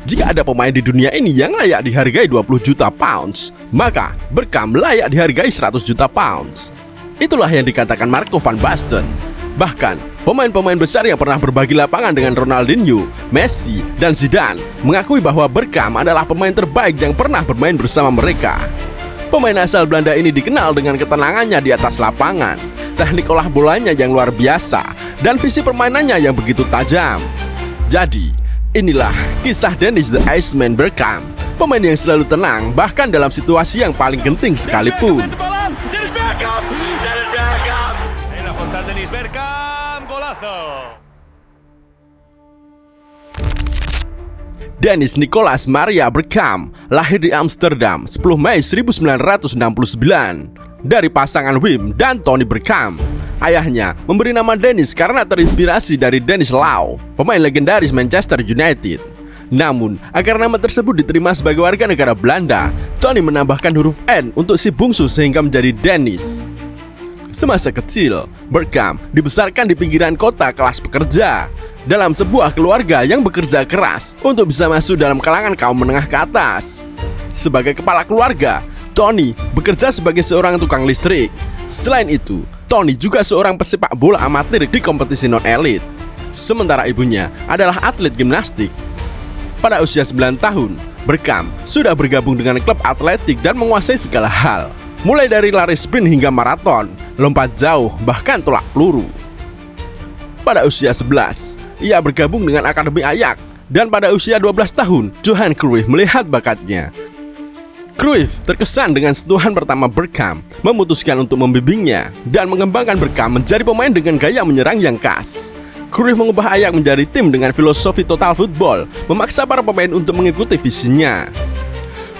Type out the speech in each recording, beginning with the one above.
Jika ada pemain di dunia ini yang layak dihargai 20 juta pounds, maka Bergkamp layak dihargai 100 juta pounds. Itulah yang dikatakan Marco van Basten. Bahkan, pemain-pemain besar yang pernah berbagi lapangan dengan Ronaldinho, Messi, dan Zidane mengakui bahwa Bergkamp adalah pemain terbaik yang pernah bermain bersama mereka. Pemain asal Belanda ini dikenal dengan ketenangannya di atas lapangan, teknik olah bolanya yang luar biasa, dan visi permainannya yang begitu tajam. Jadi, inilah kisah Dennis the Iceman Bergkamp, pemain yang selalu tenang bahkan dalam situasi yang paling genting sekalipun. Dennis Bergkamp, golazo. Dennis Nicolas Maria Bergkamp lahir di Amsterdam 10 Mei 1969 dari pasangan Wim dan Tony Bergkamp. Ayahnya memberi nama Dennis karena terinspirasi dari Dennis Law, pemain legendaris Manchester United. Namun, agar nama tersebut diterima sebagai warga negara Belanda, Tony menambahkan huruf N untuk si bungsu sehingga menjadi Dennis. Semasa kecil, Bergkamp dibesarkan di pinggiran kota kelas pekerja dalam sebuah keluarga yang bekerja keras untuk bisa masuk dalam kalangan kaum menengah ke atas. Sebagai kepala keluarga, Tony bekerja sebagai seorang tukang listrik. Selain itu, Tony juga seorang pesepak bola amatir di kompetisi non-elit. Sementara ibunya adalah atlet gimnastik. Pada usia 9 tahun, Bergkamp sudah bergabung dengan klub atletik dan menguasai segala hal, mulai dari lari sprint hingga maraton, lompat jauh, bahkan tolak peluru. Pada usia 11, ia bergabung dengan Akademi Ajax, dan pada usia 12 tahun, Johan Cruyff melihat bakatnya. Cruyff terkesan dengan sentuhan pertama Bergkamp, memutuskan untuk membimbingnya dan mengembangkan Bergkamp menjadi pemain dengan gaya menyerang yang khas. Cruyff mengubah Ajax menjadi tim dengan filosofi total football, memaksa para pemain untuk mengikuti visinya.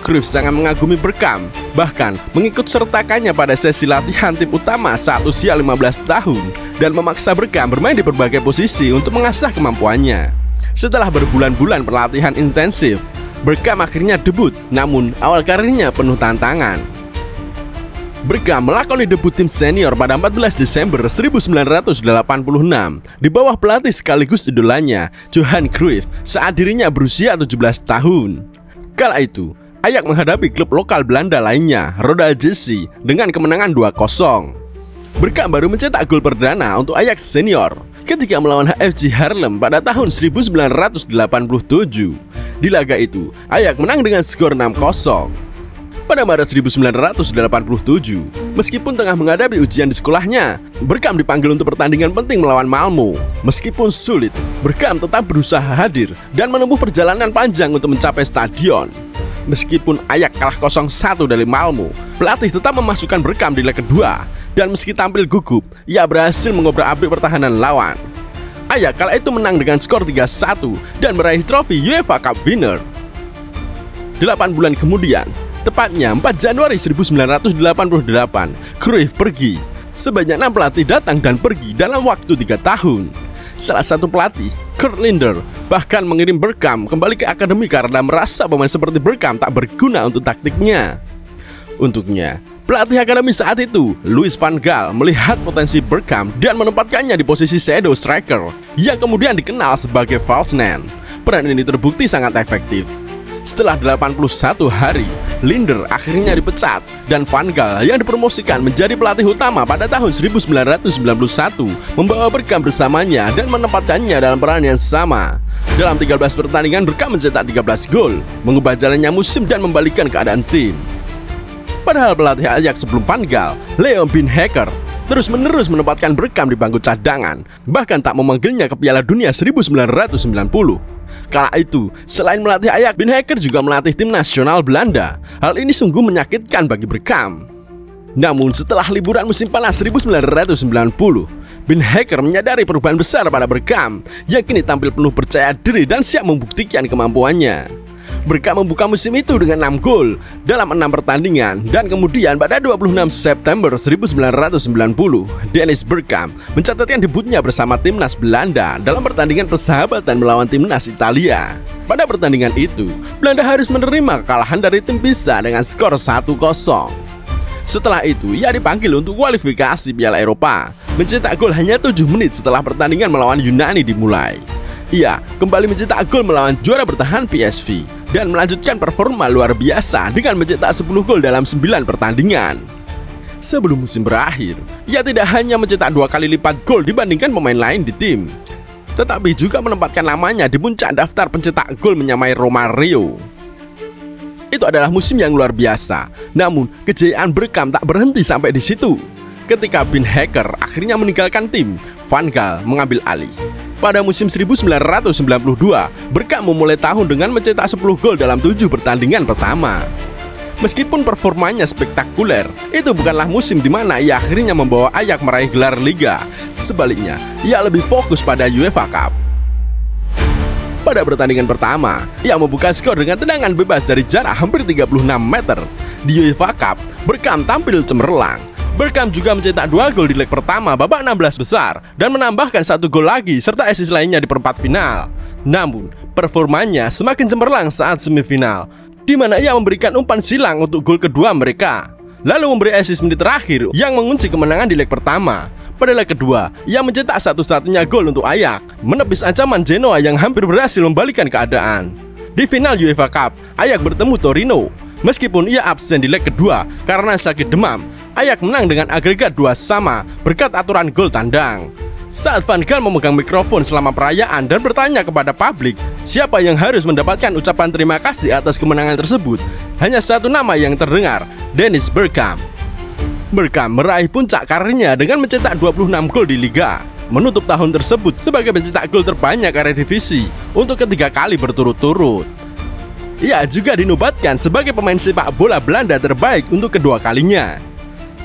Cruyff sangat mengagumi Bergkamp, bahkan mengikut sertakannya pada sesi latihan tim utama saat usia 15 tahun dan memaksa Bergkamp bermain di berbagai posisi untuk mengasah kemampuannya. Setelah berbulan-bulan pelatihan intensif, Bergkamp akhirnya debut, namun awal karirnya penuh tantangan. Bergkamp melakoni debut tim senior pada 14 Desember 1986 di bawah pelatih sekaligus idolanya, Johan Cruyff, saat dirinya berusia 17 tahun. Kala itu, Ajax menghadapi klub lokal Belanda lainnya, Roda JC, dengan kemenangan 2-0. Bergkamp baru mencetak gol perdana untuk Ajax senior ketika melawan HFC Haarlem pada tahun 1987. Di laga itu, Ajax menang dengan skor 6-0. Pada Maret 1987, meskipun tengah menghadapi ujian di sekolahnya, Bergkamp dipanggil untuk pertandingan penting melawan Malmo. Meskipun sulit, Bergkamp tetap berusaha hadir dan menempuh perjalanan panjang untuk mencapai stadion. Meskipun Ajax kalah 0-1 dari Malmo, pelatih tetap memasukkan Bergkamp di leg kedua, dan meski tampil gugup, ia berhasil mengobrak-abrik pertahanan lawan. Ajax kala itu menang dengan skor 3-1 dan meraih trofi UEFA Cup Winner. 8 bulan kemudian, tepatnya 4 Januari 1988, Cruyff pergi. Sebanyak 6 pelatih datang dan pergi dalam waktu 3 tahun. Salah satu pelatih, Kurt Linder, bahkan mengirim Bergkamp kembali ke akademi karena merasa pemain seperti Bergkamp tak berguna untuk taktiknya. Untuknya, pelatih akademi saat itu, Louis van Gaal, melihat potensi Bergkamp dan menempatkannya di posisi shadow striker yang kemudian dikenal sebagai false nine. Peran ini terbukti sangat efektif. Setelah 81 hari, Linder akhirnya dipecat dan Van Gaal yang dipromosikan menjadi pelatih utama pada tahun 1991 membawa Bergkamp bersamanya dan menempatkannya dalam peran yang sama. Dalam 13 pertandingan, Bergkamp mencetak 13 gol, mengubah jalannya musim dan membalikkan keadaan tim. Padahal pelatih Ajax sebelum Van Gaal, Leon Binhacker, terus-menerus menempatkan Bergkamp di bangku cadangan, bahkan tak memanggilnya ke Piala Dunia 1990. Kala itu, selain melatih Ajax, Binhacker juga melatih tim nasional Belanda. Hal ini sungguh menyakitkan bagi Bergkamp. Namun setelah liburan musim panas 1990, Binhacker menyadari perubahan besar pada Bergkamp yang kini tampil penuh percaya diri dan siap membuktikan kemampuannya. Bergkamp membuka musim itu dengan 6 gol dalam 6 pertandingan, dan kemudian pada 26 September 1990, Dennis Bergkamp mencatatkan debutnya bersama timnas Belanda dalam pertandingan persahabatan melawan timnas Italia. Pada pertandingan itu, Belanda harus menerima kekalahan dari tim Pisa dengan skor 1-0. Setelah itu, ia dipanggil untuk kualifikasi Piala Eropa, mencetak gol hanya 7 menit setelah pertandingan melawan Yunani dimulai. Ia kembali mencetak gol melawan juara bertahan PSV dan melanjutkan performa luar biasa dengan mencetak 10 gol dalam 9 pertandingan. Sebelum musim berakhir, ia tidak hanya mencetak 2 kali lipat gol dibandingkan pemain lain di tim, tetapi juga menempatkan namanya di puncak daftar pencetak gol menyamai Romario. Itu adalah musim yang luar biasa. Namun, kejayaan Bergkamp tak berhenti sampai di situ. Ketika Ben Hacker akhirnya meninggalkan tim, Van Gaal mengambil alih. Pada musim 1992, Bergkamp memulai tahun dengan mencetak 10 gol dalam 7 pertandingan pertama. Meskipun performanya spektakuler, itu bukanlah musim di mana ia akhirnya membawa Ajax meraih gelar Liga. Sebaliknya, ia lebih fokus pada UEFA Cup. Pada pertandingan pertama, ia membuka skor dengan tendangan bebas dari jarak hampir 36 meter. Di UEFA Cup, Bergkamp tampil cemerlang. Bergkamp juga mencetak 2 gol di leg pertama babak 16 besar dan menambahkan 1 gol lagi serta assist lainnya di perempat final. Namun, performanya semakin cemerlang saat semifinal, di mana ia memberikan umpan silang untuk gol kedua mereka, lalu memberi assist menit terakhir yang mengunci kemenangan di leg pertama. Pada leg kedua, ia mencetak satu-satunya gol untuk Ajax, menepis ancaman Genoa yang hampir berhasil membalikkan keadaan. Di final UEFA Cup, Ajax bertemu Torino. Meskipun ia absen di leg kedua karena sakit demam, Ajax menang dengan agregat 2-2 berkat aturan gol tandang. Saat Van Gaal memegang mikrofon selama perayaan dan bertanya kepada publik siapa yang harus mendapatkan ucapan terima kasih atas kemenangan tersebut, hanya satu nama yang terdengar, Dennis Bergkamp. Bergkamp meraih puncak karirnya dengan mencetak 26 gol di Liga, menutup tahun tersebut sebagai pencetak gol terbanyak Eredivisie untuk ketiga kali berturut-turut. Ia juga dinobatkan sebagai pemain sepak bola Belanda terbaik untuk kedua kalinya.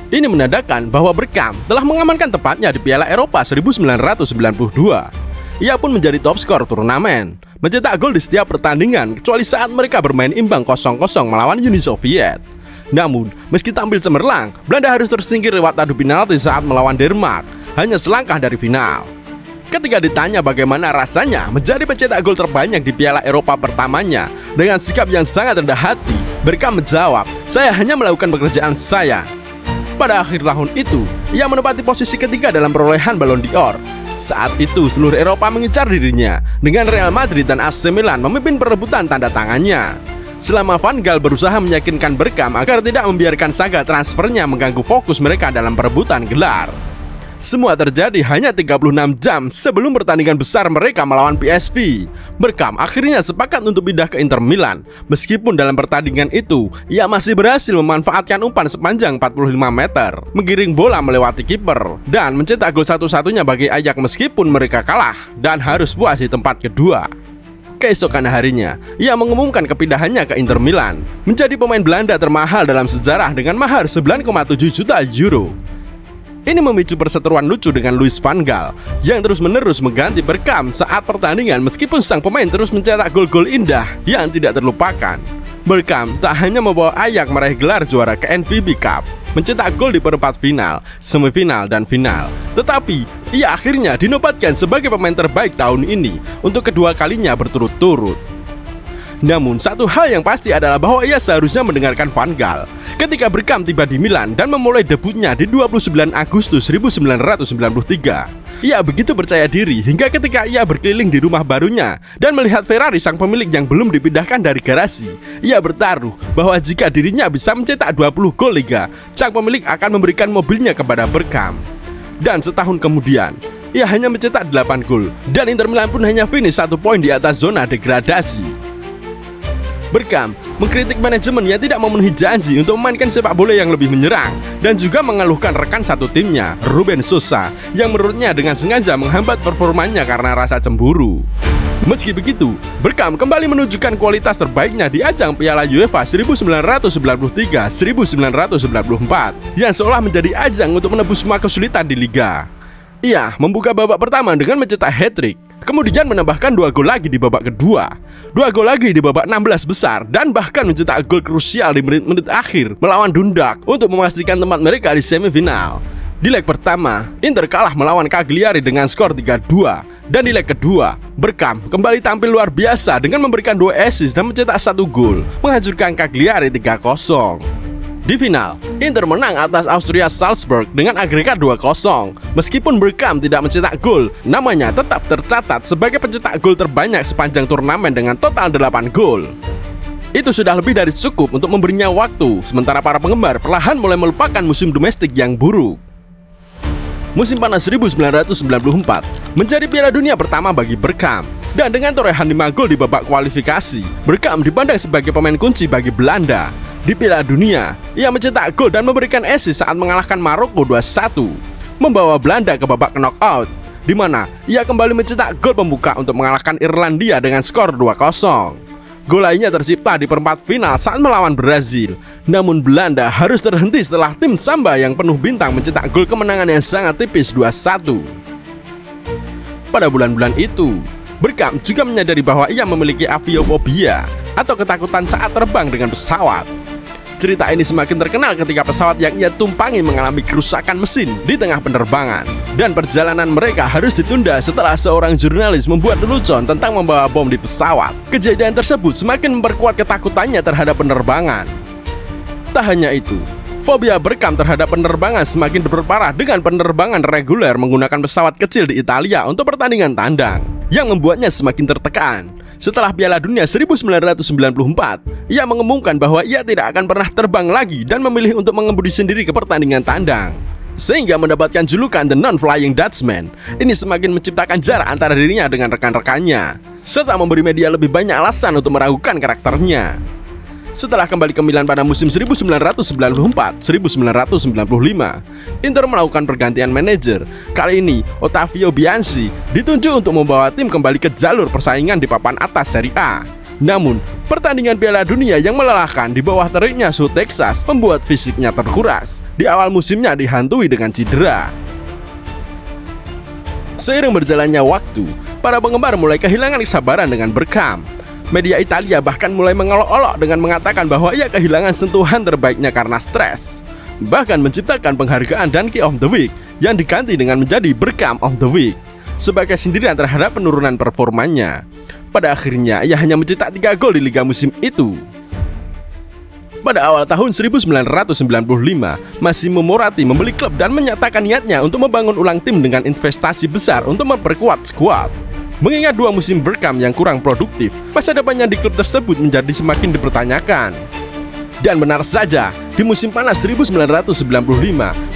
Ini menandakan bahwa Bergkamp telah mengamankan tempatnya di Piala Eropa 1992. Ia pun menjadi top skor turnamen, mencetak gol di setiap pertandingan kecuali saat mereka bermain imbang 0-0 melawan Uni Soviet. Namun, meski tampil cemerlang, Belanda harus tersingkir lewat adu penalti saat melawan Denmark, hanya selangkah dari final. Ketika ditanya bagaimana rasanya menjadi pencetak gol terbanyak di Piala Eropa pertamanya dengan sikap yang sangat rendah hati, Bergkamp menjawab, "Saya hanya melakukan pekerjaan saya." Pada akhir tahun itu, ia menempati posisi ketiga dalam perolehan Ballon d'Or. Saat itu, seluruh Eropa mengincar dirinya, dengan Real Madrid dan AC Milan memimpin perebutan tanda tangannya. Selama Van Gaal berusaha meyakinkan Bergkamp agar tidak membiarkan saga transfernya mengganggu fokus mereka dalam perebutan gelar. Semua terjadi hanya 36 jam sebelum pertandingan besar mereka melawan PSV. Bergkamp akhirnya sepakat untuk pindah ke Inter Milan. Meskipun dalam pertandingan itu, ia masih berhasil memanfaatkan umpan sepanjang 45 meter, menggiring bola melewati kiper, dan mencetak gol satu-satunya bagi Ajax meskipun mereka kalah dan harus puas di tempat kedua. Keesokan harinya, ia mengumumkan kepindahannya ke Inter Milan, menjadi pemain Belanda termahal dalam sejarah dengan mahar 9,7 juta euro. Ini memicu perseteruan lucu dengan Louis van Gaal yang terus-menerus mengganti Bergkamp saat pertandingan meskipun sang pemain terus mencetak gol-gol indah yang tidak terlupakan. Bergkamp tak hanya membawa Ajax meraih gelar juara ke NVB Cup, mencetak gol di perempat final, semifinal, dan final, tetapi ia akhirnya dinobatkan sebagai pemain terbaik tahun ini untuk kedua kalinya berturut-turut. Namun satu hal yang pasti adalah bahwa ia seharusnya mendengarkan Van Gaal. Ketika Bergkamp tiba di Milan dan memulai debutnya di 29 Agustus 1993, ia begitu percaya diri hingga ketika ia berkeliling di rumah barunya dan melihat Ferrari sang pemilik yang belum dipindahkan dari garasi, ia bertaruh bahwa jika dirinya bisa mencetak 20 gol Liga, sang pemilik akan memberikan mobilnya kepada Bergkamp. Dan setahun kemudian, ia hanya mencetak 8 gol dan Inter Milan pun hanya finish 1 poin di atas zona degradasi. Bergkamp mengkritik manajemen yang tidak memenuhi janji untuk memainkan sepak bola yang lebih menyerang dan juga mengeluhkan rekan satu timnya, Ruben Sosa, yang menurutnya dengan sengaja menghambat performanya karena rasa cemburu. Meski begitu, Bergkamp kembali menunjukkan kualitas terbaiknya di ajang Piala UEFA 1993-1994 yang seolah menjadi ajang untuk menebus semua kesulitan di Liga. Ia membuka babak pertama dengan mencetak hat-trick, kemudian menambahkan 2 gol lagi di babak kedua, 2 gol lagi di babak 16 besar, dan bahkan mencetak gol krusial di menit-menit akhir melawan Dundalk untuk memastikan tempat mereka di semifinal. Di leg pertama, Inter kalah melawan Cagliari dengan skor 3-2, dan di leg kedua, Bergkamp kembali tampil luar biasa dengan memberikan 2 assist dan mencetak 1 gol, menghancurkan Cagliari 3-0. Di final, Inter menang atas Austria Salzburg dengan agregat 2-0. Meskipun Bergkamp tidak mencetak gol, namanya tetap tercatat sebagai pencetak gol terbanyak sepanjang turnamen dengan total 8 gol. Itu sudah lebih dari cukup untuk memberinya waktu, sementara para penggemar perlahan mulai melupakan musim domestik yang buruk. Musim panas 1994 menjadi Piala Dunia pertama bagi Bergkamp. Dan dengan torehan 5 gol di babak kualifikasi, Bergkamp dipandang sebagai pemain kunci bagi Belanda. Di Piala Dunia, ia mencetak gol dan memberikan assist saat mengalahkan Maroko 2-1, membawa Belanda ke babak knockout, di mana ia kembali mencetak gol pembuka untuk mengalahkan Irlandia dengan skor 2-0. Gol lainnya tercipta di perempat final saat melawan Brazil. Namun Belanda harus terhenti setelah tim Samba yang penuh bintang mencetak gol kemenangan yang sangat tipis 2-1. Pada bulan-bulan itu, Bergkamp juga menyadari bahwa ia memiliki aviofobia atau ketakutan saat terbang dengan pesawat. Cerita ini semakin terkenal ketika pesawat yang ia tumpangi mengalami kerusakan mesin di tengah penerbangan, dan perjalanan mereka harus ditunda setelah seorang jurnalis membuat lelucon tentang membawa bom di pesawat. Kejadian tersebut semakin memperkuat ketakutannya terhadap penerbangan. Tak hanya itu, fobia Bergkamp terhadap penerbangan semakin diperparah dengan penerbangan reguler menggunakan pesawat kecil di Italia untuk pertandingan tandang, yang membuatnya semakin tertekan. Setelah Piala Dunia 1994, ia mengumumkan bahwa ia tidak akan pernah terbang lagi dan memilih untuk mengemudi sendiri ke pertandingan tandang, sehingga mendapatkan julukan The Non-Flying Dutchman. Ini semakin menciptakan jarak antara dirinya dengan rekan-rekannya, serta memberi media lebih banyak alasan untuk meragukan karakternya. Setelah kembali ke Milan pada musim 1994-1995, Inter melakukan pergantian manajer. Kali ini, Ottavio Bianchi ditunjuk untuk membawa tim kembali ke jalur persaingan di papan atas Serie A. Namun, pertandingan Piala Dunia yang melelahkan di bawah teriknya suhu Texas membuat fisiknya terkuras. Di awal musimnya dihantui dengan cedera. Seiring berjalannya waktu, para penggemar mulai kehilangan kesabaran dengan Bergkamp. Media Italia bahkan mulai mengolok-olok dengan mengatakan bahwa ia kehilangan sentuhan terbaiknya karena stres, bahkan menciptakan penghargaan Donkey of the Week yang diganti dengan menjadi Bergkamp of the Week sebagai sindiran terhadap penurunan performanya. Pada akhirnya ia hanya mencetak 3 gol di liga musim itu. Pada awal tahun 1995, Massimo Moratti membeli klub dan menyatakan niatnya untuk membangun ulang tim dengan investasi besar untuk memperkuat skuad. Mengingat 2 musim Bergkamp yang kurang produktif, masa depannya di klub tersebut menjadi semakin dipertanyakan. Dan benar saja, di musim panas 1995,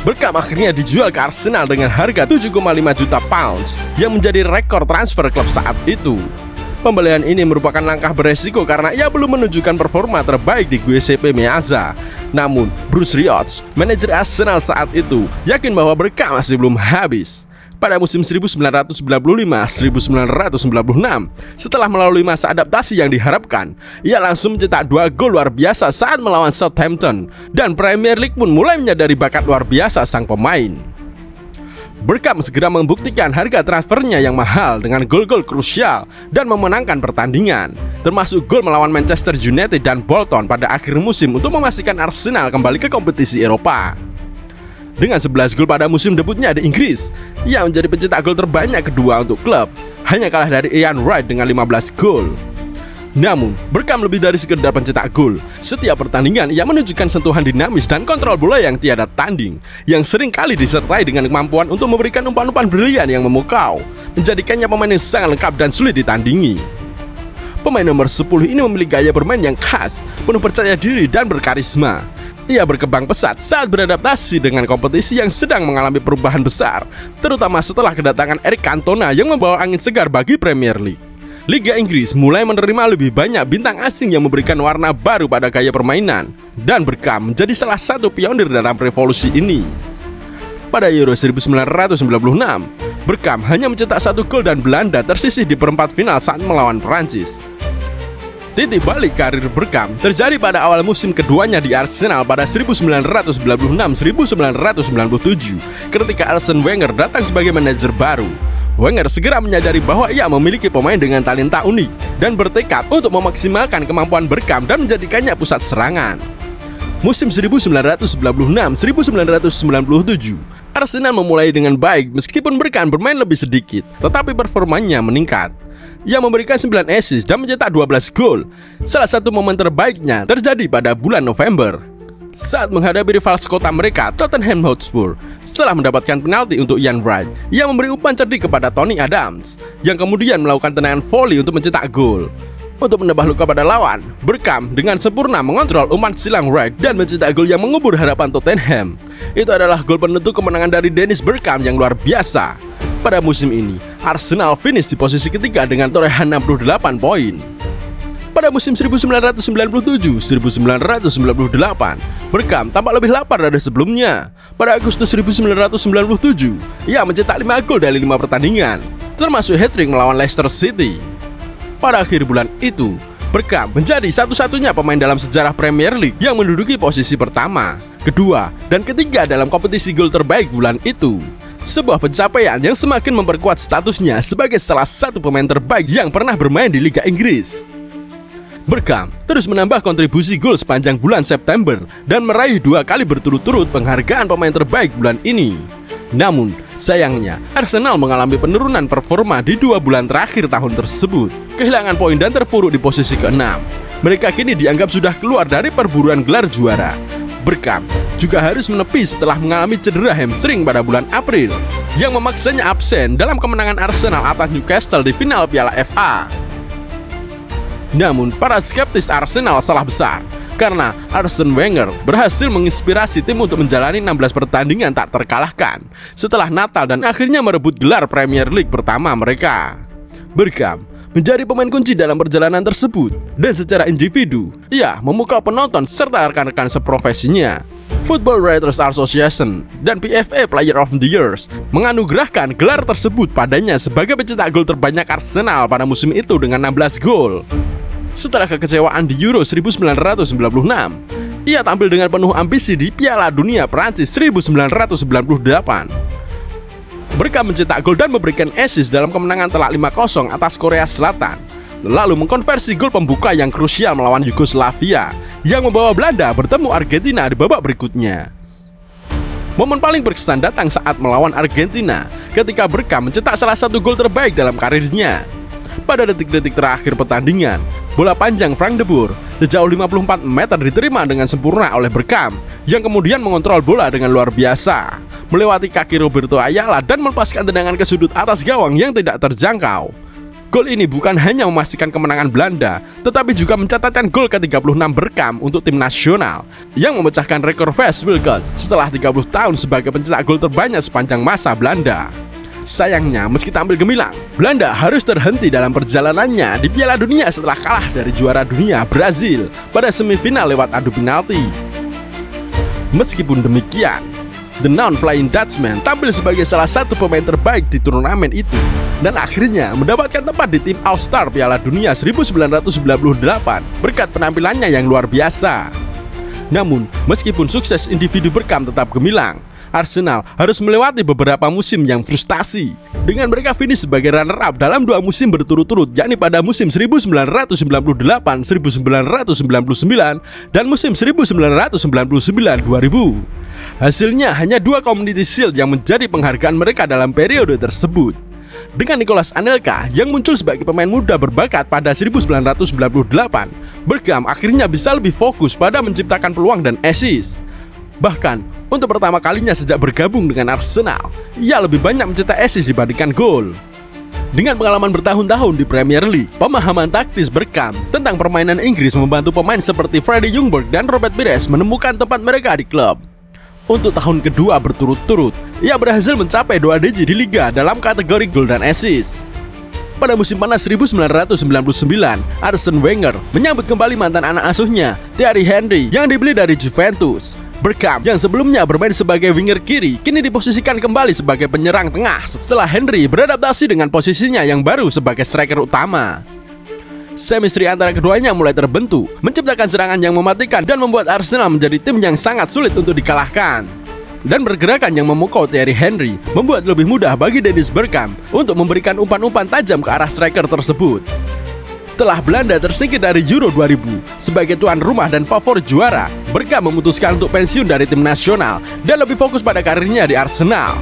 Bergkamp akhirnya dijual ke Arsenal dengan harga 7,5 juta pounds yang menjadi rekor transfer klub saat itu. Pembelian ini merupakan langkah beresiko karena ia belum menunjukkan performa terbaik di Giuseppe Meazza. Namun, Bruce Rioch, manajer Arsenal saat itu, yakin bahwa Bergkamp masih belum habis. Pada musim 1995-1996, setelah melalui masa adaptasi yang diharapkan, ia langsung mencetak 2 gol luar biasa saat melawan Southampton, dan Premier League pun mulai menyadari bakat luar biasa sang pemain. Bergkamp segera membuktikan harga transfernya yang mahal dengan gol-gol krusial dan memenangkan pertandingan, termasuk gol melawan Manchester United dan Bolton pada akhir musim untuk memastikan Arsenal kembali ke kompetisi Eropa. Dengan 11 gol pada musim debutnya di Inggris, ia menjadi pencetak gol terbanyak kedua untuk klub, hanya kalah dari Ian Wright dengan 15 gol. Namun, Bergkamp lebih dari sekedar pencetak gol. Setiap pertandingan ia menunjukkan sentuhan dinamis dan kontrol bola yang tiada tanding, yang sering kali disertai dengan kemampuan untuk memberikan umpan-umpan brilian yang memukau, menjadikannya pemain yang sangat lengkap dan sulit ditandingi. Pemain nomor 10 ini memiliki gaya bermain yang khas, penuh percaya diri dan berkarisma. Ia berkembang pesat saat beradaptasi dengan kompetisi yang sedang mengalami perubahan besar, terutama setelah kedatangan Eric Cantona yang membawa angin segar bagi Premier League. Liga Inggris mulai menerima lebih banyak bintang asing yang memberikan warna baru pada gaya permainan, dan Bergkamp menjadi salah satu pionir dalam revolusi ini. Pada Euro 1996, Bergkamp hanya mencetak 1 gol dan Belanda tersisih di perempat final saat melawan Prancis. Titik balik karir Bergkamp terjadi pada awal musim keduanya di Arsenal pada 1996-1997 ketika Arsene Wenger datang sebagai manajer baru. Wenger segera menyadari bahwa ia memiliki pemain dengan talenta unik dan bertekad untuk memaksimalkan kemampuan Bergkamp dan menjadikannya pusat serangan. Musim 1996-1997, Arsenal memulai dengan baik meskipun Bergkamp bermain lebih sedikit, tetapi performanya meningkat. Ia memberikan 9 assist dan mencetak 12 gol. Salah satu momen terbaiknya terjadi pada bulan November. saat menghadapi rival sekota mereka Tottenham Hotspur setelah mendapatkan penalti untuk Ian Wright yang memberi umpan cerdik kepada Tony Adams yang kemudian melakukan tendangan volley untuk mencetak gol. Untuk menambah luka pada lawan, Bergkamp dengan sempurna mengontrol umpan silang Wright dan mencetak gol yang mengubur harapan Tottenham. Itu adalah gol penentu kemenangan dari Dennis Bergkamp yang luar biasa. Pada musim ini, Arsenal finish di posisi ketiga dengan torehan 68 poin. Pada musim 1997-1998, Bergkamp tampak lebih lapar dari sebelumnya. Pada Agustus 1997, ia mencetak 5 gol dari 5 pertandingan, termasuk hat-trick melawan Leicester City. Pada akhir bulan itu, Bergkamp menjadi satu-satunya pemain dalam sejarah Premier League yang menduduki posisi pertama, kedua, dan ketiga dalam kompetisi gol terbaik bulan itu. Sebuah pencapaian yang semakin memperkuat statusnya sebagai salah satu pemain terbaik yang pernah bermain di Liga Inggris. Bergkamp terus menambah kontribusi gol sepanjang bulan September dan meraih 2 kali berturut-turut penghargaan pemain terbaik bulan ini. Namun, sayangnya Arsenal mengalami penurunan performa di 2 bulan terakhir tahun tersebut, kehilangan poin dan terpuruk di posisi ke-6. Mereka kini dianggap sudah keluar dari perburuan gelar juara. Bergkamp juga harus menepi setelah mengalami cedera hamstring pada bulan April yang memaksanya absen dalam kemenangan Arsenal atas Newcastle di final Piala FA. Namun, para skeptis Arsenal salah besar karena Arsene Wenger berhasil menginspirasi tim untuk menjalani 16 pertandingan tak terkalahkan setelah Natal dan akhirnya merebut gelar Premier League pertama mereka. Bergkamp menjadi pemain kunci dalam perjalanan tersebut dan secara individu, ia memukau penonton serta rekan-rekan seprofesinya. Football Writers Association dan PFA Player of the Year menganugerahkan gelar tersebut padanya sebagai pencetak gol terbanyak Arsenal pada musim itu dengan 16 gol. Setelah kekecewaan di Euro 1996, ia tampil dengan penuh ambisi di Piala Dunia Prancis 1998. Bergkamp mencetak gol dan memberikan assist dalam kemenangan telak 5-0 atas Korea Selatan, lalu mengkonversi gol pembuka yang krusial melawan Yugoslavia yang membawa Belanda bertemu Argentina di babak berikutnya. Momen paling berkesan datang saat melawan Argentina ketika Bergkamp mencetak salah satu gol terbaik dalam karirnya. Pada detik-detik terakhir pertandingan, bola panjang Frank de Boer sejauh 54 meter diterima dengan sempurna oleh Bergkamp yang kemudian mengontrol bola dengan luar biasa, melewati kaki Roberto Ayala dan melepaskan tendangan ke sudut atas gawang yang tidak terjangkau. Gol ini bukan hanya memastikan kemenangan Belanda, tetapi juga mencatatkan gol ke-36 Bergkamp untuk tim nasional yang memecahkan rekor Wes Wilkes setelah 30 tahun sebagai pencetak gol terbanyak sepanjang masa Belanda. Sayangnya, meski tampil gemilang, Belanda harus terhenti dalam perjalanannya di Piala Dunia setelah kalah dari juara dunia Brazil pada semifinal lewat adu penalti. Meskipun demikian, The Non-Flying Dutchman tampil sebagai salah satu pemain terbaik di turnamen itu dan akhirnya mendapatkan tempat di tim All-Star Piala Dunia 1998 berkat penampilannya yang luar biasa. Namun, meskipun sukses individu Bergkamp tetap gemilang, Arsenal harus melewati beberapa musim yang frustasi dengan mereka finish sebagai runner-up dalam 2 musim berturut-turut, yakni pada musim 1998-1999 dan musim 1999-2000. Hasilnya hanya 2 Community Shield yang menjadi penghargaan mereka dalam periode tersebut. Dengan Nicolas Anelka yang muncul sebagai pemain muda berbakat pada 1998, Bergkamp akhirnya bisa lebih fokus pada menciptakan peluang dan assist. Bahkan, untuk pertama kalinya sejak bergabung dengan Arsenal, ia lebih banyak mencetak assist dibandingkan gol. Dengan pengalaman bertahun-tahun di Premier League, pemahaman taktis Bergkamp tentang permainan Inggris membantu pemain seperti Freddie Ljungberg dan Robert Pires menemukan tempat mereka di klub. Untuk tahun kedua berturut-turut, ia berhasil mencapai 2 digit di Liga dalam kategori gol dan assist. Pada musim panas 1999, Arsene Wenger menyambut kembali mantan anak asuhnya, Thierry Henry, yang dibeli dari Juventus. Bergkamp yang sebelumnya bermain sebagai winger kiri kini diposisikan kembali sebagai penyerang tengah setelah Henry beradaptasi dengan posisinya yang baru sebagai striker utama. Chemistry antara keduanya mulai terbentuk, menciptakan serangan yang mematikan dan membuat Arsenal menjadi tim yang sangat sulit untuk dikalahkan. Dan pergerakan yang memukau Thierry Henry membuat lebih mudah bagi Dennis Bergkamp untuk memberikan umpan-umpan tajam ke arah striker tersebut. Setelah Belanda tersingkir dari Euro 2000 sebagai tuan rumah dan favorit juara, Bergkamp memutuskan untuk pensiun dari tim nasional dan lebih fokus pada karirnya di Arsenal.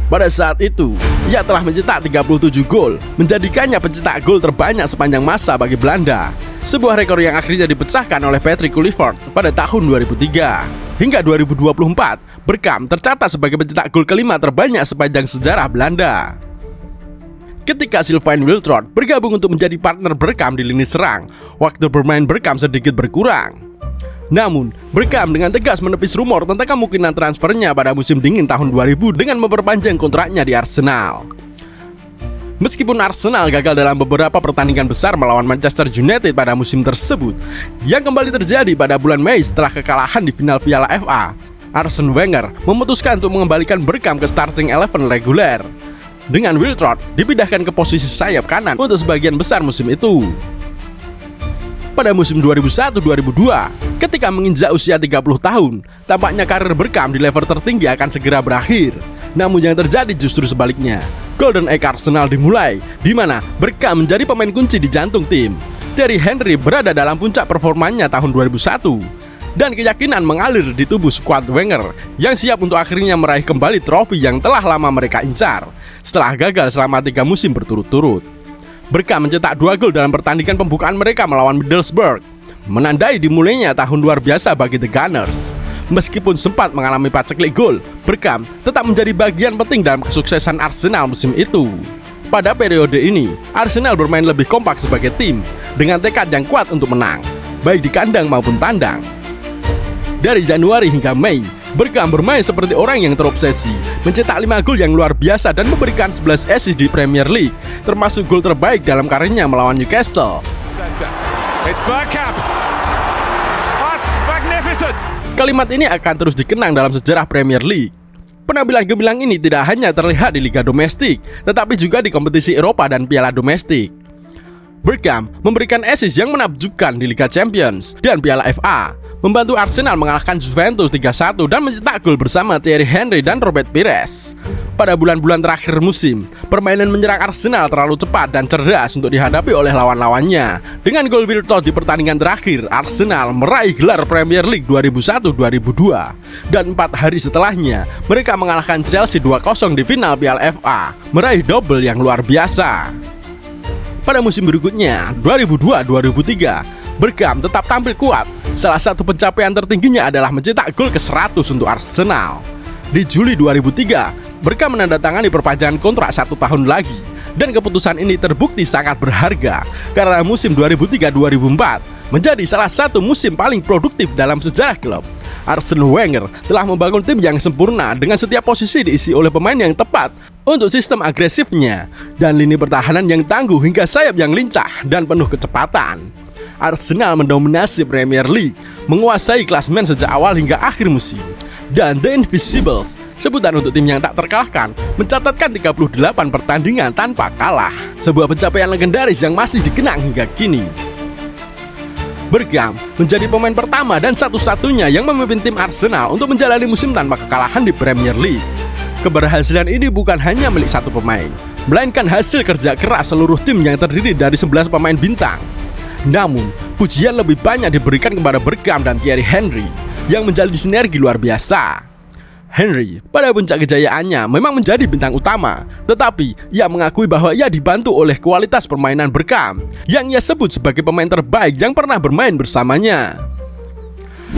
Pada saat itu, ia telah mencetak 37 gol, menjadikannya pencetak gol terbanyak sepanjang masa bagi Belanda. sebuah rekor yang akhirnya dipecahkan oleh Patrick Kluivert pada tahun 2003. Hingga 2024, Bergkamp tercatat sebagai pencetak gol kelima terbanyak sepanjang sejarah Belanda. Ketika Sylvain Wiltord bergabung untuk menjadi partner Bergkamp di lini serang, waktu bermain Bergkamp sedikit berkurang. Namun, Bergkamp dengan tegas menepis rumor tentang kemungkinan transfernya pada musim dingin tahun 2000 dengan memperpanjang kontraknya di Arsenal. Meskipun Arsenal gagal dalam beberapa pertandingan besar melawan Manchester United pada musim tersebut, yang kembali terjadi pada bulan Mei setelah kekalahan di final Piala FA, Arsene Wenger memutuskan untuk mengembalikan Bergkamp ke starting 11 reguler, dengan Wiltord dipindahkan ke posisi sayap kanan untuk sebagian besar musim itu. Pada musim 2001-2002, ketika menginjak usia 30 tahun, tampaknya karir Bergkamp di level tertinggi akan segera berakhir. Namun yang terjadi justru sebaliknya. Golden Age Arsenal dimulai, di mana Bergkamp menjadi pemain kunci di jantung tim. Thierry Henry berada dalam puncak performanya tahun 2001, dan keyakinan mengalir di tubuh skuad Wenger yang siap untuk akhirnya meraih kembali trofi yang telah lama mereka incar setelah gagal selama 3 musim berturut-turut. Bergkamp mencetak 2 gol dalam pertandingan pembukaan mereka melawan Middlesbrough, menandai dimulainya tahun luar biasa bagi The Gunners. Meskipun sempat mengalami paceklik gol, Bergkamp tetap menjadi bagian penting dalam kesuksesan Arsenal musim itu. Pada periode ini, Arsenal bermain lebih kompak sebagai tim dengan tekad yang kuat untuk menang, baik di kandang maupun tandang. Dari Januari hingga Mei, Bergkamp bermain seperti orang yang terobsesi, mencetak 5 gol yang luar biasa dan memberikan 11 assist di Premier League, termasuk gol terbaik dalam karirnya melawan Newcastle. It's Bergkamp. That's magnificent. Kalimat ini akan terus dikenang dalam sejarah Premier League. Penampilan gemilang ini tidak hanya terlihat di liga domestik, tetapi juga di kompetisi Eropa dan piala domestik. Bergkamp memberikan assist yang menakjubkan di Liga Champions dan Piala FA, membantu Arsenal mengalahkan Juventus 3-1 dan mencetak gol bersama Thierry Henry dan Robert Pires. Pada bulan-bulan terakhir musim, permainan menyerang Arsenal terlalu cepat dan cerdas untuk dihadapi oleh lawan-lawannya. Dengan gol Wiltord di pertandingan terakhir, Arsenal meraih gelar Premier League 2001-2002. Dan 4 hari setelahnya, mereka mengalahkan Chelsea 2-0 di final Piala FA, meraih double yang luar biasa. Pada musim berikutnya, 2002-2003, Bergkamp tetap tampil kuat. Salah satu pencapaian tertingginya adalah mencetak gol ke-100 untuk Arsenal. Di Juli 2003, Bergkamp menandatangani perpanjangan kontrak 1 tahun lagi, dan keputusan ini terbukti sangat berharga karena musim 2003-2004 menjadi salah satu musim paling produktif dalam sejarah klub. Arsene Wenger telah membangun tim yang sempurna dengan setiap posisi diisi oleh pemain yang tepat untuk sistem agresifnya dan lini pertahanan yang tangguh hingga sayap yang lincah dan penuh kecepatan. Arsenal mendominasi Premier League, menguasai klasemen sejak awal hingga akhir musim. Dan The Invisibles, sebutan untuk tim yang tak terkalahkan, mencatatkan 38 pertandingan tanpa kalah. Sebuah pencapaian legendaris yang masih dikenang hingga kini. Bergkamp menjadi pemain pertama dan satu-satunya yang memimpin tim Arsenal untuk menjalani musim tanpa kekalahan di Premier League. Keberhasilan ini bukan hanya milik satu pemain, melainkan hasil kerja keras seluruh tim yang terdiri dari 11 pemain bintang. Namun, pujian lebih banyak diberikan kepada Bergkamp dan Thierry Henry yang menjalin sinergi luar biasa. Henry pada puncak kejayaannya memang menjadi bintang utama, tetapi ia mengakui bahwa ia dibantu oleh kualitas permainan Bergkamp yang ia sebut sebagai pemain terbaik yang pernah bermain bersamanya.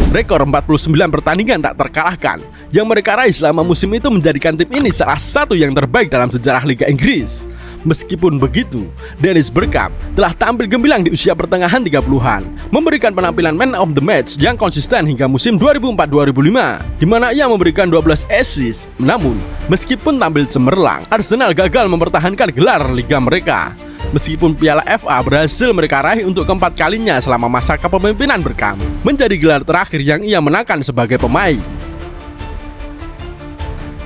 Rekor 49 pertandingan tak terkalahkan yang mereka raih selama musim itu menjadikan tim ini salah satu yang terbaik dalam sejarah Liga Inggris. Meskipun begitu, Dennis Bergkamp telah tampil gemilang di usia pertengahan 30-an, memberikan penampilan man of the match yang konsisten hingga musim 2004-2005, di mana ia memberikan 12 assist. Namun, meskipun tampil cemerlang, Arsenal gagal mempertahankan gelar Liga mereka. Meskipun Piala FA berhasil mereka raih untuk keempat kalinya selama masa kepemimpinan Bergkamp, menjadi gelar terakhir yang ia menangkan sebagai pemain.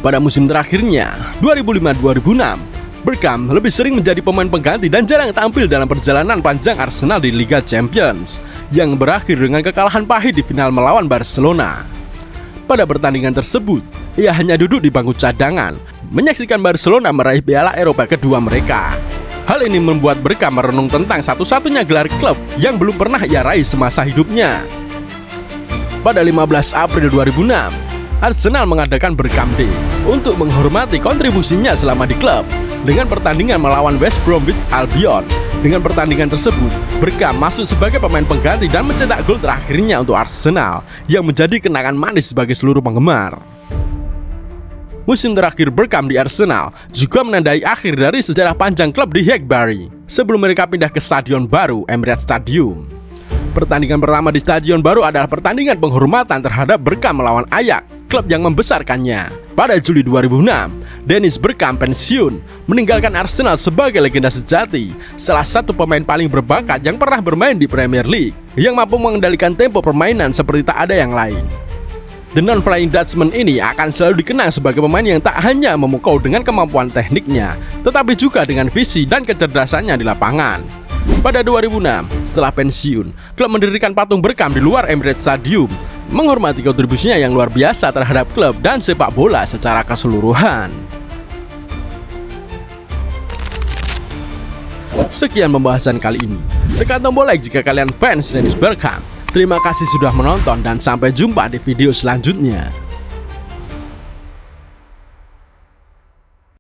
Pada musim terakhirnya, 2005-2006, Bergkamp lebih sering menjadi pemain pengganti dan jarang tampil dalam perjalanan panjang Arsenal di Liga Champions, yang berakhir dengan kekalahan pahit di final melawan Barcelona. Pada pertandingan tersebut, ia hanya duduk di bangku cadangan, menyaksikan Barcelona meraih Piala Eropa kedua mereka. Hal ini membuat Bergkamp merenung tentang satu-satunya gelar klub yang belum pernah ia raih semasa hidupnya. Pada 15 April 2006, Arsenal mengadakan Bergkamp Day untuk menghormati kontribusinya selama di klub dengan pertandingan melawan West Bromwich Albion. Dengan pertandingan tersebut, Bergkamp masuk sebagai pemain pengganti dan mencetak gol terakhirnya untuk Arsenal yang menjadi kenangan manis bagi seluruh penggemar. Musim terakhir Bergkamp di Arsenal juga menandai akhir dari sejarah panjang klub di Highbury sebelum mereka pindah ke stadion baru Emirates Stadium. Pertandingan pertama di stadion baru adalah pertandingan penghormatan terhadap Bergkamp melawan Ajax, klub yang membesarkannya. Pada Juli 2006, Dennis Bergkamp pensiun, meninggalkan Arsenal sebagai legenda sejati, salah satu pemain paling berbakat yang pernah bermain di Premier League, yang mampu mengendalikan tempo permainan seperti tak ada yang lain. The Non-Flying Dutchman ini akan selalu dikenang sebagai pemain yang tak hanya memukau dengan kemampuan tekniknya, tetapi juga dengan visi dan kecerdasannya di lapangan. Pada 2006, setelah pensiun, klub mendirikan patung Bergkamp di luar Emirates Stadium, menghormati kontribusinya yang luar biasa terhadap klub dan sepak bola secara keseluruhan. Sekian pembahasan kali ini. Tekan tombol like jika kalian fans Dennis Bergkamp. Terima kasih sudah menonton dan sampai jumpa di video selanjutnya.